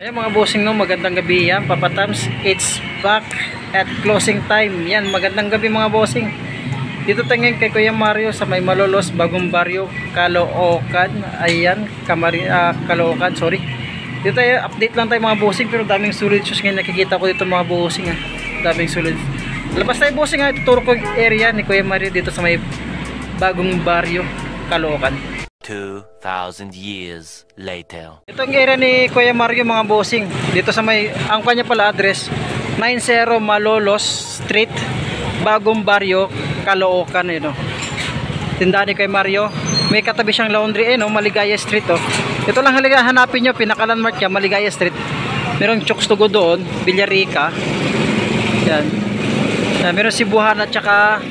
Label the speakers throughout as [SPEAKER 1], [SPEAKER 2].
[SPEAKER 1] Yan mga bossing, no, magandang gabi yan, Papa Tams. It's back at closing time. Yan, magandang gabi mga bossing. Dito tayo ngayon kay Kuya Mario sa may Malolos, Bagong Baryo, Caloocan. Ayan, Caloocan, sorry. Dito tayo, update lang tayo mga bossing, pero daming solid shoes ngayon nakikita ko dito mga bossing. Daming solid. Labas tayo bossing, ituturo ko yung area ni Kuya Mario dito sa may Bagong Baryo, Caloocan.
[SPEAKER 2] 2,000 years later.
[SPEAKER 1] Ito ang area ni Kuya Mario mga bossing. Dito sa may, ang kanya pala address, 90 Malolos Street, Bagong Baryo, Caloocan. Tindahan ni Kuya Mario. May katabi siyang laundry, Maligaya Street. Ito lang halaga, hanapin nyo, pinaka-landmark niya, Maligaya Street. Merong Chokes to go doon, Villarica. Yan. Meron Sibuhan at saka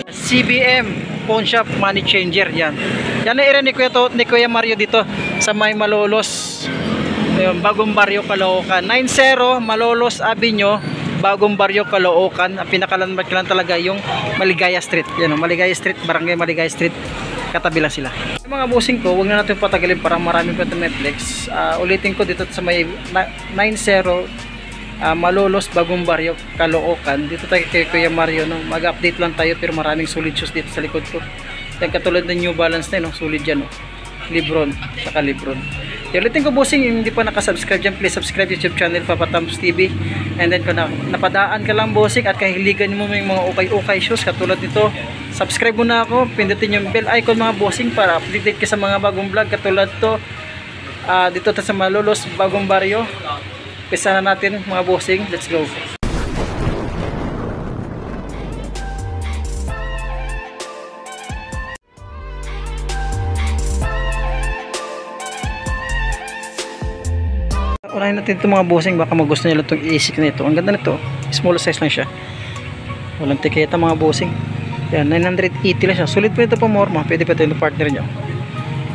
[SPEAKER 1] CBM Pawn Shop, Money Changer. Yan ang area ni Kuya Mario dito sa may Malolos, Bagong Baryo, Caloocan. 90 Malolos Avenue, Bagong Baryo, Caloocan. Ang pinakalandmark lang talaga yung Maligaya Street. Yan, Maligaya Street, Barangay Maligaya Street. Katabi lang sila. Yung mga bossing ko, huwag na natin patagalin para marami pa ito Netflix. Ulitin ko dito sa may 90 Malolos, Bagong Baryo, Caloocan. Dito tayo kay Kuya Mario, mag-update lang tayo, pero maraming solid shoes dito sa likod ko. Yan, katulad ng New Balance na solid yan, Lebron, saka Lebron. Ulitin ko bossing, yung hindi pa nakasubscribe dyan, please subscribe YouTube channel Papa Tams TV. And then kung napadaan ka lang bossing at kahiligan mo yung mga ukay-ukay shoes katulad nito, subscribe mo na ako, pindutin yung bell icon mga bossing para update ka sa mga bagong vlog katulad to. Dito sa Malolos, Bagong Baryo. Pisa na natin mga bossing, let's go. Unahin natin ito mga bossing, baka magusto nila itong i-isik na ito. Ang ganda nito, small size lang siya, walang tiketa mga bossing. Yan, 980 lang siya, sulit pa ito pa morma, pwede pa ito yung partner nyo.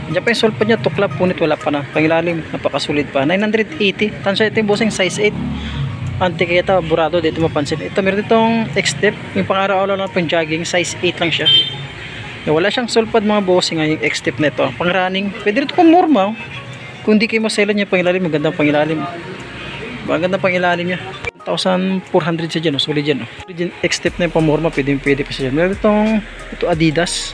[SPEAKER 1] Diyan pa yung sulpad niya, tuklap, punit, wala pa na. Pangilalim, napakasulit pa. 980. Tansya ito yung bossing, size 8. Antiketa, burado, dito mapansin. Ito, meron itong X-Step. Yung pang-araw-araw lang pang jogging, size 8 lang siya. Wala siyang sulpad mga bossing, yung X-Step na ito. Pang-running, pwede ito pang morma. Kung di kayo maselan niya pangilalim, magandang pangilalim. Magandang pangilalim niya. 1,400 siya dyan, solid dyan. X-Step na yung pang-morma, pwede pa siya dyan. Meron ito Adidas.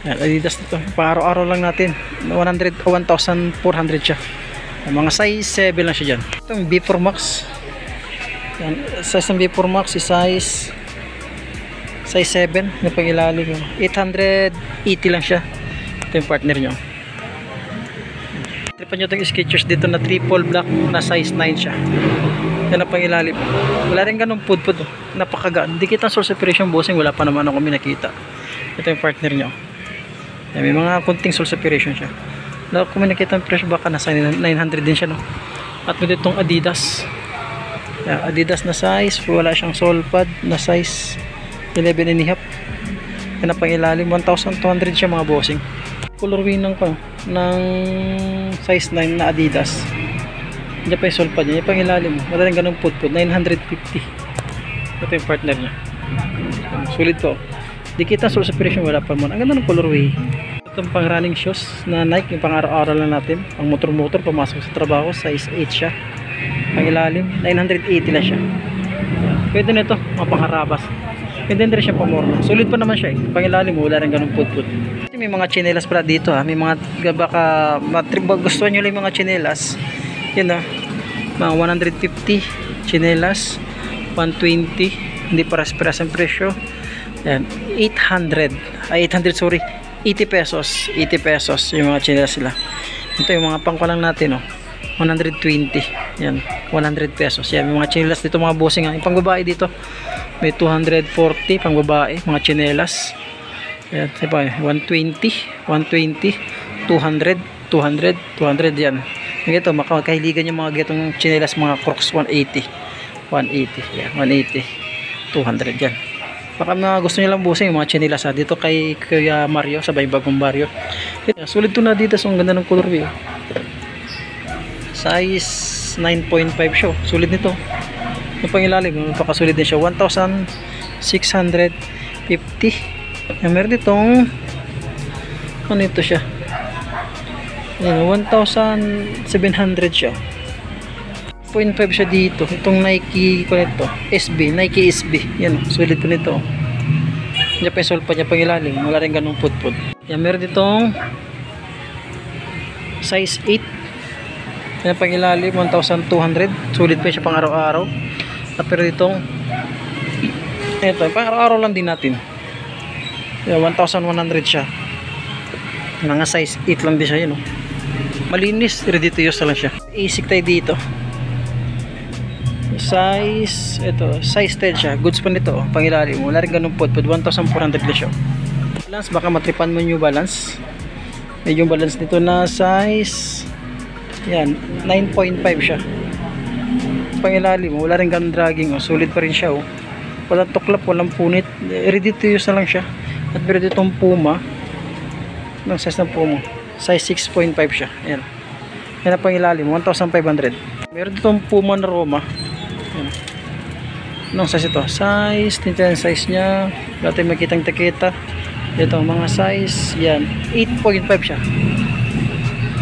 [SPEAKER 1] Yan, Adidas nito, pang-araw-araw lang natin. 1,400 siya. Mga size 7 lang siya dyan. Itong B4 Max. Yan, size ng B4 Max is size 7 na pangilalim. 880 lang siya. Ito yung partner nyo. Tripan nyo itong Skechers dito na triple black na size 9 siya. Yan ang pangilalim. Wala rin ganun pudpud. Napakagaan. Hindi kita source operation bossing, wala pa naman ako minakita. Ito yung partner nyo. Yan, may mga kunting soul separation siya. Kung may nakita ng presyo, baka nasa 900 din siya, At may ditong Adidas. Yan, Adidas na size, wala siyang sole pad na size 11.5. Yan ang pangilalim, 1,200 siya mga bossing. Colorway ng size 9 na Adidas. Diyan pa yung sole pad niya, yung pangilalim, wala rin ganun put 950. Ito yung partner niya. Sulit to. Di kita source operation, wala pa mo. Ang ganda ng colorway. Itong pang running shoes na Nike, yung pang araw-araw lang natin. Pang motor-motor, pumasok sa trabaho, size 8 siya. Pang ilalim, 980 lang siya. Pwede na ito, mga pangharabas. Pwede na rin siya pamorma. Sulit pa naman siya Pang ilalim, wala rin ganun put-put. May mga chinelas pala dito May mga, baka gustuhan nyo lang yung mga chinelas. Yun mga 150 chinelas, 120, hindi paras-paras ang presyo. Yan, 800 sorry, 80 pesos yung mga chinelas sila. Ito yung mga pangkulang natin 120, yan, 100 pesos. Yan, yung mga chinelas dito mga bossing yung pang babae dito may 240 pang babae, mga chinelas. Yan, diba, 120, 200 yan. Ito, makahiligan yung mga getong chinelas, mga Crocs 180 yan, 180, 200 yan. Baka mga gusto nyo lang bossing mga chinelas dito kay Kuya Mario sa Bagong Baryo. Sulit to na dito, so ang ganda ng colorway. Size 9.5 siya, sulit nito. Yung pangilalim, napakasulit din siya, 1,650. Meron ditong ano ito siya, 1,700 siya. 8.5 siya dito. Itong Nike ko nito, SB, Nike SB. Yan, sulit po nito. Yan pa yung sulpad niya pang ilalim. Wala rin ganung pudpud. Yan, meron ditong size 8. Yan pang ilalim, 1,200. Sulit pa siya pang araw-araw. At pero ditong ito, pang araw-araw lang din natin. Yan, 1,100 siya. Mga size 8 lang din siya yun. Malinis, ready to use lang siya. Isik tayo dito. Size 10 siya. Goods pa nito, pangilalim. Wala rin ganun pudpud. 1,400 lang siya. Balance, baka matripan mo yung balance. Medyo balance nito na size yan, 9.5 siya. Pangilalim, wala rin ganun dragging. Sulit pa rin siya. Walang tuklap, walang punit. Ready to use na lang siya. At pero ditong Puma, ng size ng Puma, size 6.5 siya. Ayan. Yan ang pangilalim, 1,500. Meron ditong Puma na Roma. Ayan. Anong size ito? Size, tintin size nya. Dati makitang takita. Ito, mga size, yan, 8.5 siya.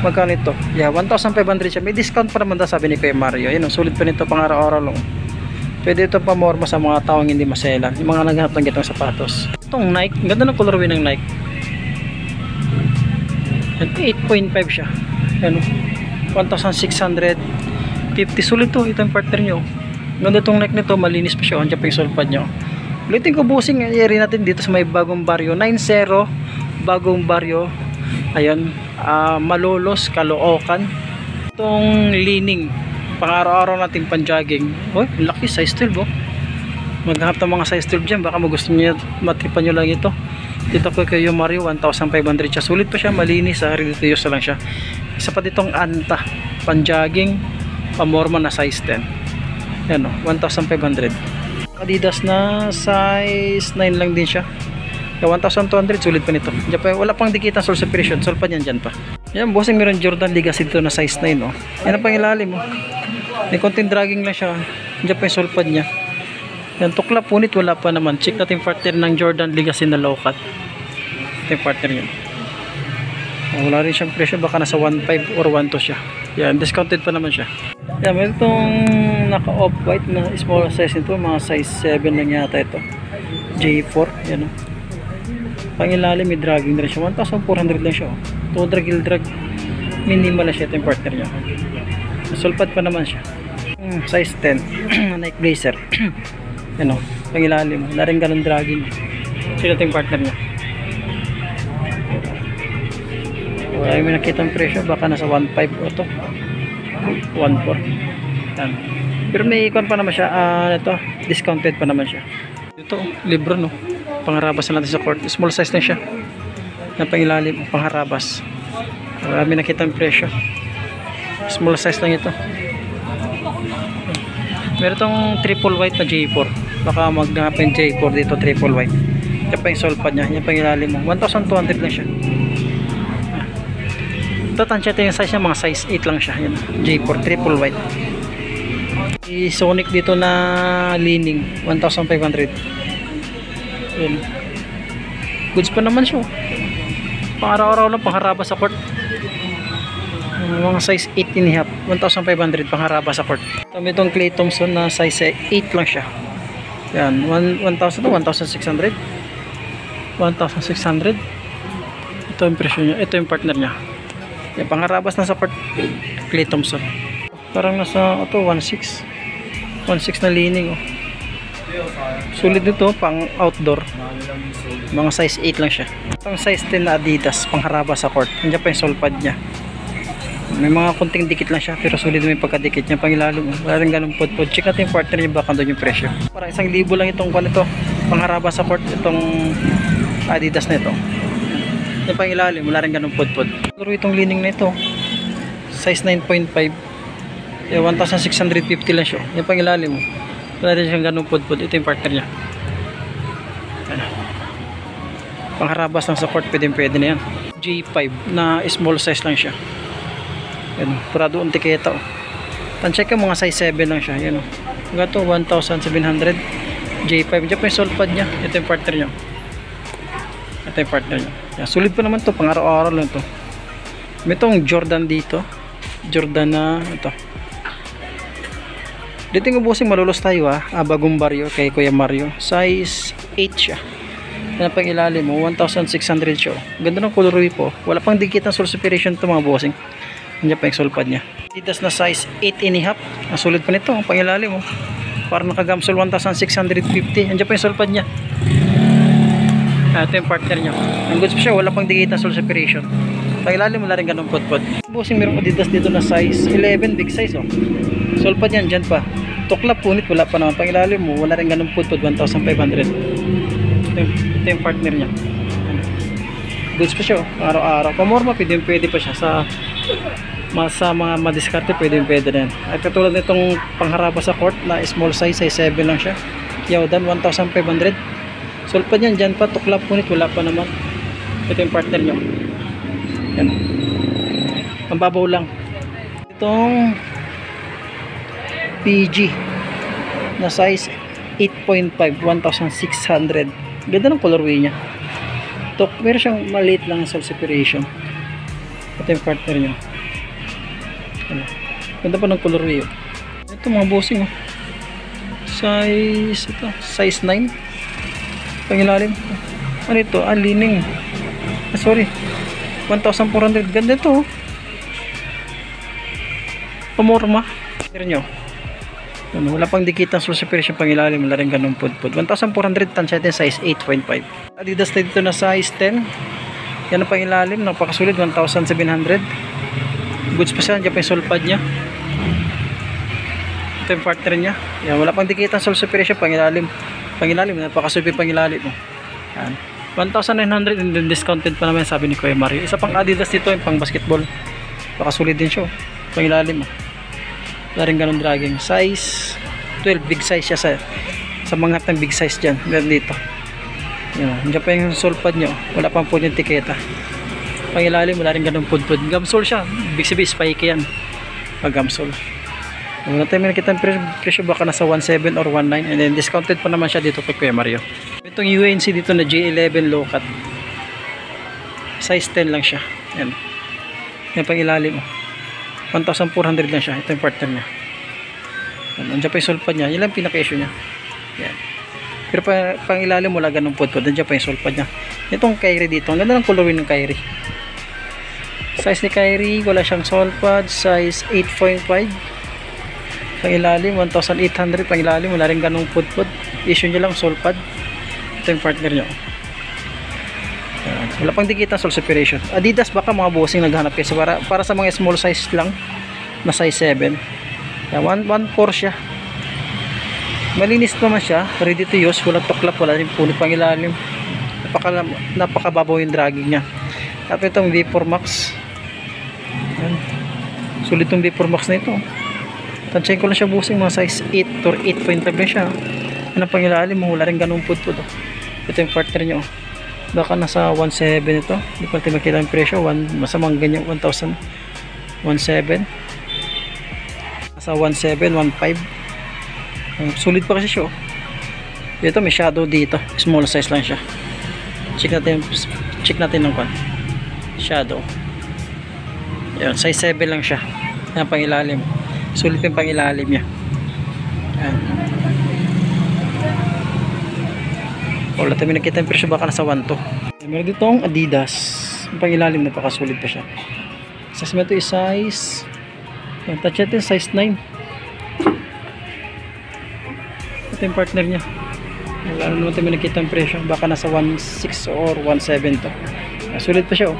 [SPEAKER 1] Magkano ito? Yeah, 1,500 siya. May discount pa naman daw, sabi ni Kuya Mario. Ayan, sulit pa nito pang araw-araw lang. Pwede ito pamorma sa mga taong hindi maselan. Yung mga naghanap ng gitong sapatos. Itong Nike, ganda ng colorway ng Nike. 8.5 siya. Ano? 1,650. Sulit to. Ito yung partner nyo. Ganda itong Nike nito. Malinis pa siya. Andiyan pa yung sulpad nyo. Ulitin ko busing. Area natin dito sa may Bagong Baryo. 90 Bagong Baryo. Ayun. Malolos, Caloocan. Itong Lining. Pang-araw-araw natin pang-jogging. Oh, laki. Size 12 oh. Maghanap ng mga size 12 dyan. Baka magusto nyo, matripan nyo lang ito. Dito ko kayo Mario, 1,500 siya. Sulit pa siya, malinis, ready to use lang siya. Isa pa ditong Anta, pan-jogging, pamorma na size 10. Yan o, 1,500. Adidas na size 9 lang din siya. 1,200, sulit pa nito. Diyan pa, wala pang dikitan sole separation, sole pa niyan dyan pa. Yan, bossing meron Jordan Legacy dito na size 9 o. Yan ang pangilalim o. May konting dragging lang siya. Diyan pa yung sole pad niya. Yan, tukla punit, wala pa naman. Check natin partner ng Jordan Legacy na low cut. Ito yung partner yun. Wala rin siyang presyo, baka nasa 1.5 or 1.2 siya. Yan, discounted pa naman siya. Yan, may itong naka off-white na small size nito, mga size 7 lang yata ito. J4, yan o. Pangilalim, may dragging na rin siya. 1,400 lang siya o. Ito drag, minimal na siya. Ito yung partner niya. Sulpad pa naman siya. Size 10, Nike Blazer. Ano, pangilalim, wala rin ganun dragging. Sila ito yung partner niya. Wala yung nakita ang presyo, baka nasa 1.5 o ito 1.4. Yan. Pero may ikon pa naman siya, ito, discounted pa naman siya. Ito, libro no, pangharabas na natin sa court. Small size na siya. Yan pangilalim, pangharabas. Wala may nakita ang presyo. Small size lang ito. Meron itong triple white na J4. Baka maghanap yung J4 dito, triple white. Yan pa yung sulpad niya. Yan pa yung ilalim mo. 1,200 lang siya. Ito, tansya yung size niya. Mga size 8 lang siya. Yan. J4, triple white. Sonic dito na Lining. 1,500. Yan. Goods pa naman siya. Pang araw-araw lang. Pangharaba sa court. Mga size 8 and a half, 1,500 pangharaba sa court. Kami itong Clay Thompson na size 8 lang siya. Yan, 1,000 to 1,600. 1,600. Ito yung presyo niya, ito yung partner niya. Yan, pangharabas na sa court, Clay Thompson. Parang nasa ito 1,600. 1,600 na Lining oh. Sulit dito, pang outdoor. Mga size 8 lang siya. Itong size 10 na Adidas, pangharaba sa court. Nandiyan pa yung sole pad niya. May mga kunting dikit lang siya, pero sulit may pagkadikit niya pangilalim. Wala rin ganun pod-pod. Check natin yung partner niya, baka doon yung presyo. Para 1,000 lang itong kwan ito, pangharaba sa court, itong Adidas na ito. Yung pangilalim, wala rin ganun pod-pod. Pero itong Lining na ito, size 9.5, 1,650 lang siya. Yung pangilalim, wala rin siyang ganun pod-pod. Ito yung partner niya. Pangharabas lang sa court, pwede na yan. J5 na small size lang siya. Yan, Prado Antiqueta. Pan-check yung mga size 7 lang siya. Yan o. Gato, 1,700. J5. Diyan pa yung sole pad niya. Ito yung partner niya. Ito yung partner niya. Yan, sulit pa naman to. Pang araw-araw lang to. May itong Jordan dito. Jordan na ito. Dito yung bossing, malulos tayo bagong baryo kay Kuya Mario. Size 8 siya. Yan pang ilalim mo, 1,600 siya. Ganda ng colorway po. Wala pang dikit ng sole separation to mga bossing. Yan pa yung sole pad niya. Adidas na size 8.5. Ang sulit pa nito, ang pang ilalim mo. Parang nakagamsol 1,650. Yan pa yung sole pad niya. Ito yung partner niya. Ang goods pa siya, wala pang dikit ng sole separation. Pang ilalim mo na rin ganun pud-pud. Bossing, meron Adidas dito na size 11, big size sole pad yan, dyan pa. Tuklap punit, wala pa naman. Pang ilalim mo, wala rin ganun pud-pud, 1,500. Ito yung partner niya. Goods pa siya, araw-araw. Pamorma, pwede pa siya. Sa mga madiskarte, pwede na yan. At katulad nitong pangharapa sa court na small size, size 7 lang siya. Yawdan, 1,500. Sole pad yan, dyan pa. Tuklap punit, wala pa naman. Ito yung partner niya. Yan. Pambabaw lang. Itong PG na size 8.5, 1,600. Ganda ng colorway niya. Meron siyang maliit lang sole separation. Ito yung partner niya. Ganda pa ng colorway. Ito mga bossing size 9. Pangilalim. Ano ito? Lining. Sorry. 1,400. Ganda ito. Pamorma. Tignan nyo. Wala pang dikit ng sole separation pang ilalim. Wala rin ganun pud-pud. 1,400 tansya natin size 8.5. Adidas na dito na size 10. Yan ang pang ilalim. Napakasulit. 1,700. Goods pa siya. Diyan pa yung sole pad niya. Ito yung partner niya. Yan, wala pang dikit ng sole separation pang ilalim. Pang ilalim. Napakasulit pang ilalim. Yan. 1,900 and then discounted pa naman sabi ni Kuya Mario. Isa pang Adidas dito yung pang basketball. Napakasulit din siya. Pang ilalim. Wala rin ganun dragging. Size 12, big size siya sa mga ng big size dyan. Meron dito. Yan. Diyan pa yung sole pad nyo. Wala pang po yung tiketa. Pang ilalim, wala rin ganun pud-pud. Gamsol siya. Big sabi, spike yan. Pag gamsol. Wala tayo may nakita presyo baka nasa 1.7 or 1.9. And then discounted pa naman siya dito kay Kuya Mario. Itong UNC dito na J11 low cut. Size 10 lang siya. Yan. Yan pang ilalim. 1,400 lang siya. Ito yung partner niya. Nandiyan pa yung sole pad niya. Yan lang pinaka-issue niya. Yan. Pero pang ilalim wala ganun pud-pud. Nandiyan pa yung sole pad niya. Itong Kyrie dito. Ang ganda ng colorway ng Kyrie. Size ni Kyrie. Wala siyang sole pad. Size 8.5. Pang ilalim 1,800. Pang ilalim wala rin ganun pud-pud. Issue niya lang sole pad. Ito yung partner niya. Wala pang dikit ng sole separation. Adidas baka mga bossing naghanap kasi para sa mga small size lang na size 7. 1.4 siya. Malinis naman siya, ready to use, walang tuklap, wala rin punit pang ilalim. Napakababaw yung dragging niya. Tapos itong V4 Max. Yan. Sulit itong V4 Max na ito. Tansyahin ko lang siya bossing, mga size 8 or 8.5 na siya. Ano pang ilalim, wala rin ganun pud-pud. Ito yung partner niya. Baka nasa 1.7 ito. Hindi ko natin makita yung presyo. Masamang ganyan 1,000. 1.7. Nasa 1.7, 1.5. Sulit pa kasi siya. Dito may shadow dito. Small size lang siya. Check natin ng shadow. Yan, size 7 lang siya. Yan pang ilalim. Sulit yung pang ilalim niya. Yan. Wala tayo nakita yung presyo baka nasa 1.2. Meron dito ang Adidas. Ang pangilalim napakasulit pa siya. Size mo ito is size touch natin size 9. Ito yung partner niya. Wala naman tayo nakita yung presyo baka nasa 1.6 or 1.7 to. Sulit pa siya.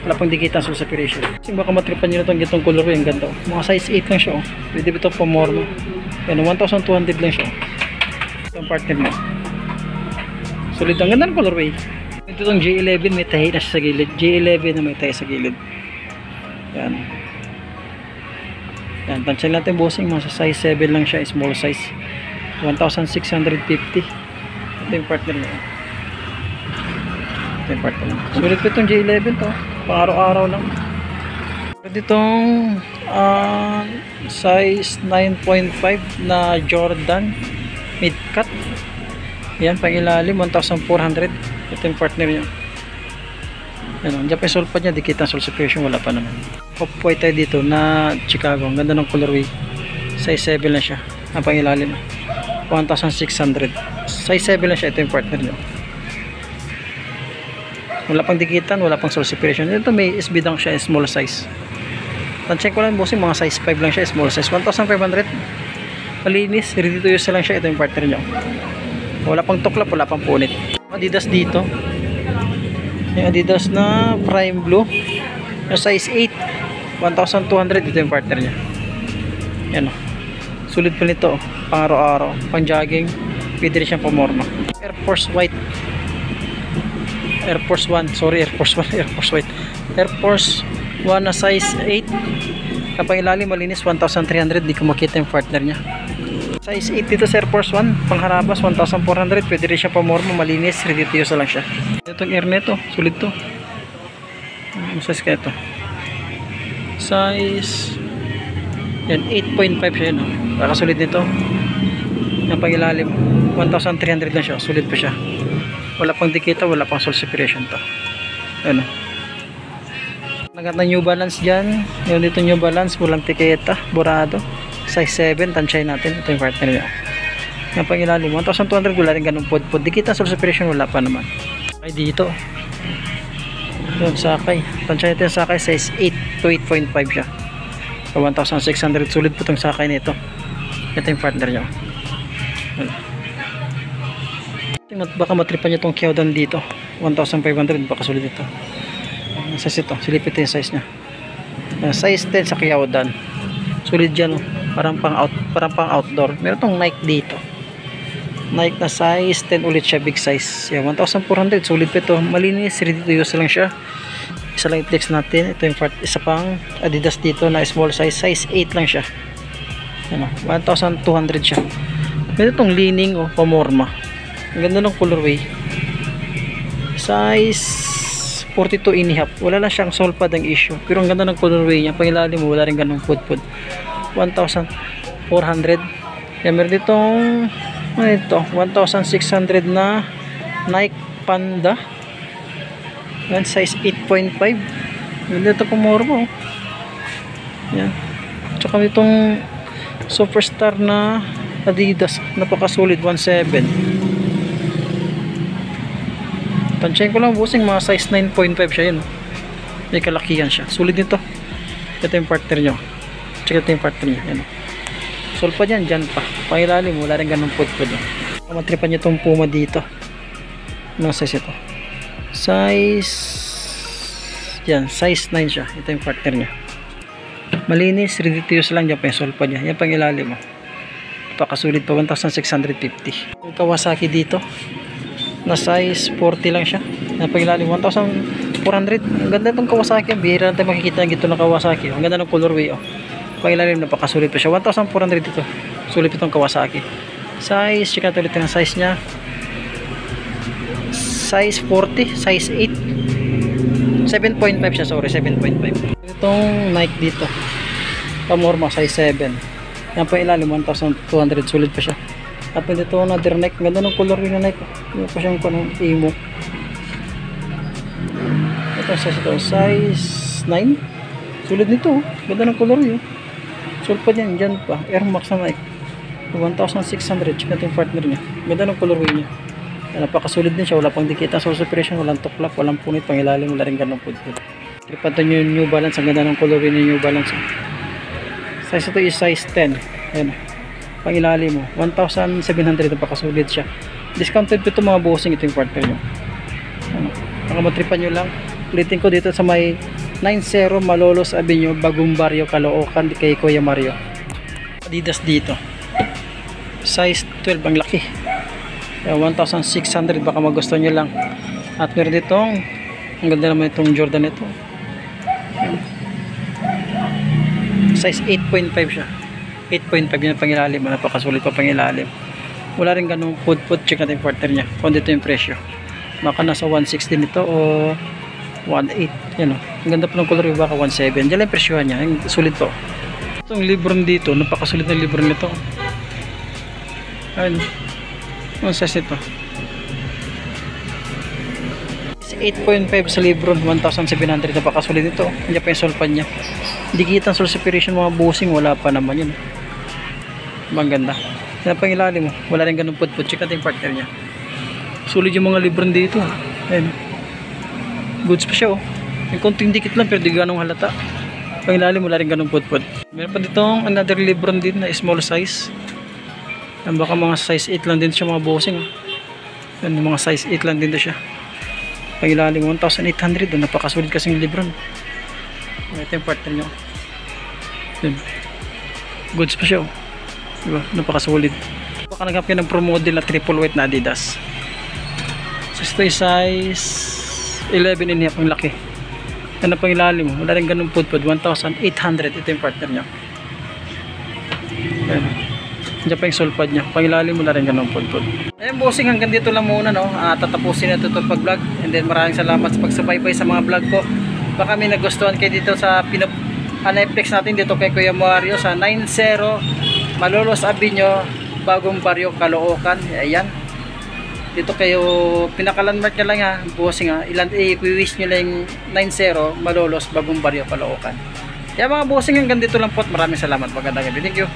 [SPEAKER 1] Wala pang dikita sa separation. Kasi baka matripan nyo na itong gitong color yung ganda. Mga size 8 lang siya. Pwede ba ito pamorma. Yan 1,200 lang siya. Ito yung partner niya. Sulit ang ganda ng colorway. Ito itong J11 may tahi na siya sa gilid. J11 na may tahi sa gilid. Yan. Yan. Tansyan natin bossing. Mga size 7 lang siya. Small size. 1,650. Ito yung partner niya. Ito yung partner niya. Sulit po itong J11 to. Pang araw-araw lang. Ito itong size 9.5 na Jordan mid-cut. Yan, pang ilalim 1,400. Ito yung partner niya. Yan, dyan pa yung sole pad niya. Dikit ng sole separation, wala pa naman. Off-white tayo dito na Chicago. Ang ganda ng colorway. Size 7 lang siya. ang pangilalim 1,600. Size 7 lang siya. Ito yung partner nyo. Wala pang dikitan, wala pang source separation. Ito may SB dunk siya, small size. Check ko lang bossing, mga size 5 lang siya, small size. 1,500. Malinis, ready to use lang siya. Ito yung partner nyo. Wala pang tuklap, wala pang punit. Adidas dito. Yung Adidas na Prime Blue. Yung size 8. 1,200. Ito yung partner niya. Yan o. Sulit pa nito. Pang araw-araw. Pang jogging. Pwede rin siyang pamorma. Air Force White. Air Force 1. Sorry, Air Force 1. Air Force White. Air Force 1 na size 8. Kapag ilalim malinis 1,300. Di ko makita yung partner niya. Size 8 dito sa Air Force 1. Pangharabas 1,400. Pwede rin siya pamorma. Malinis. Ready to use lang siya. Itong air neto. Sulit to. Ang size kaya ito. Size yan 8.5 siya yun. Nakasulit nito. Yung pangilalim 1,300 lang siya. Sulit pa siya. Wala pang dikita, wala pang soul separation to. Ano. Nagat na New Balance dyan. Yung dito New Balance, walang tiketa, burado. Size 7, tansay natin. Ito yung partner niya. Yung pangilalim 1,200, wala rin ganun pod-pod. Dikita, soul separation, wala pa naman. Ay dito. Yun, sakay. Tansay natin yung sakay, size 8 to 8.5 siya. 1,600. Sulit po itong sakay nito. Ito yung partner niya. Baka matripan niya itong Kyodan dito. 1,500. Baka sulit ito. Size ito. Silipit yung size niya. Size 10 sa Kyodan. Sulit dyan. Parang pang outdoor. Meron itong Nike dito. Nike na size 10 ulit siya. Big size. 1,400. Sulit pa ito. Malinis. Ready to use lang siya. Isa lang i-flex natin. Ito yung part, isa pang Adidas dito na small size. Size 8 lang siya. 1,200 siya. Meron itong leaning o pamorma. Ang ganda ng colorway. Size 42 and a half. Wala lang siyang sole pad ang issue. Pero ang ganda ng colorway niya. Pangilalim mo, wala rin ganong pud-pud. 1,400. Kaya meron ditong ano ito, 1,600 na Nike Panda. Yan, size 8.5. Ganda ito pamorma. Yan. Tsaka itong Superstar na Adidas. Napakasulit. 1,700. Tansyahin ko lang busing, mga size 9.5 siya yun. May kalakihan siya. Sulit nito. Ito yung partner nyo. Check ito yung partner nyo. Yan. Sol pa dyan, dyan pa. Pangilalim, wala rin ganun pud-pud. Matripan nyo itong Puma dito. Anong size ito? Size yan, size 9 siya. Ito yung partner nyo. Malinis, ready to use lang dyan pa yung sol pa dyan. Yan pangilalim mo. Pakasulit pa, 1,650. Yung Kawasaki dito na size 40 lang siya. Napagilalim 1,400. Ang ganda itong Kawasaki. Bihira natin makikita ng gito na Kawasaki. Ang ganda ng colorway. Pagilalim, napakasulit pa siya. 1,400 dito. Sulit itong Kawasaki. Size, check natin ulit ng size nya. Size 40, size 8. 7.5 siya, sorry, 7.5. Itong Nike dito. Pamorma, size 7. Yan pa ilalim, 1,200. Sulit pa siya. At dito another Nike. Ganda ng color rin na Nike. Hindi pa siyang emo. Ito size ito. Size 9. Sulit nito. Ganda ng color yun. Sulit pa dyan. Dyan pa. Air Max na Nike. 1,600. Check natin yung partner niya. Ganda ng color niya. Napakasulit din siya. Wala pang dikita. Source separation. Walang tuklap. Walang punit. Pangilalim. Wala rin ganun pud. Tripan ito yung New Balance. Ang ganda ng color ni New Balance. Size ito is size 10. Ayan. Pangilalim mo 1,700. Napakasulit siya. Discounted po ito mga bossing. Ito yung partner nyo. Nakamatripan nyo lang. Ulitin ko dito sa may 90 Malolos Avenue, Bagong Barrio, Caloocan, kay Kuya Mario. Adidas dito. Size 12. Ang laki. 1,600. Baka magusto nyo lang. At meron ditong ang ganda naman itong Jordan ito. Size 8.5 siya. 8.5 yung pangilalim. Napakasulit pa pangilalim. Wala rin ganung pud-pud. Check natin yung partner niya kung dito yung presyo. Baka nasa 160 nito o 1.8. Yan o. Ang ganda pa ng color. Baka 1.7. Diyan lang yung presyohan niya. Sulit po. Itong libron dito. Napakasulit na libron nito. Ayun. Ang size nito. 8.5 sa libron. 1,700. Napakasulit nito. Hindi pa yung solpan niya. Digitan soul separation mga bossing. Wala pa naman yun. Bang ganda. Yan pang ilalim mo. Wala rin ganun pudpud. Check natin yung partner niya. Sulit yung mga libron dito. Ayan. Goods pa siya oh. Yung konting dikit lang pero di ganong halata. Pang ilalim wala rin ganung pudpud. Meron pa ditong another libron din na small size. Yan baka mga size 8 lang din siya mga bossing. Yan mga size 8 lang din siya. Pang ilalim 1,800. Napakasulit kasing libron. Ito yung partner niya. Yan. Goods pa siya oh. Diba? Napakasulit. Baka naghanap kayo ng pro model na triple weight na Adidas. So ito yung size 11 and a half ang laki. Yan na pang ilalim. Wala rin ganun pudpud. 1,800. Ito yung partner niya. Yan. Diyan pa yung sulpad niya. Pang ilalim wala rin ganun pudpud. Ayan bossing, hanggang dito lang muna no. Tatapusin na ito itong pag-vlog. And then maraming salamat sa pagsubaybay sa mga vlog ko. Baka may nagustuhan kayo dito sa Netflix natin dito kay Kuya Mario sa 90 Malolos Avenue, Bagong Baryo, Caloocan. Ayan. Dito kayo, pinakalandmark nyo lang ha, bossing ha. I-wish nyo lang 90 Malolos, Bagong Baryo, Caloocan. Kaya mga bossing, hanggang dito lang po at maraming salamat. Magandang gabi. Thank you.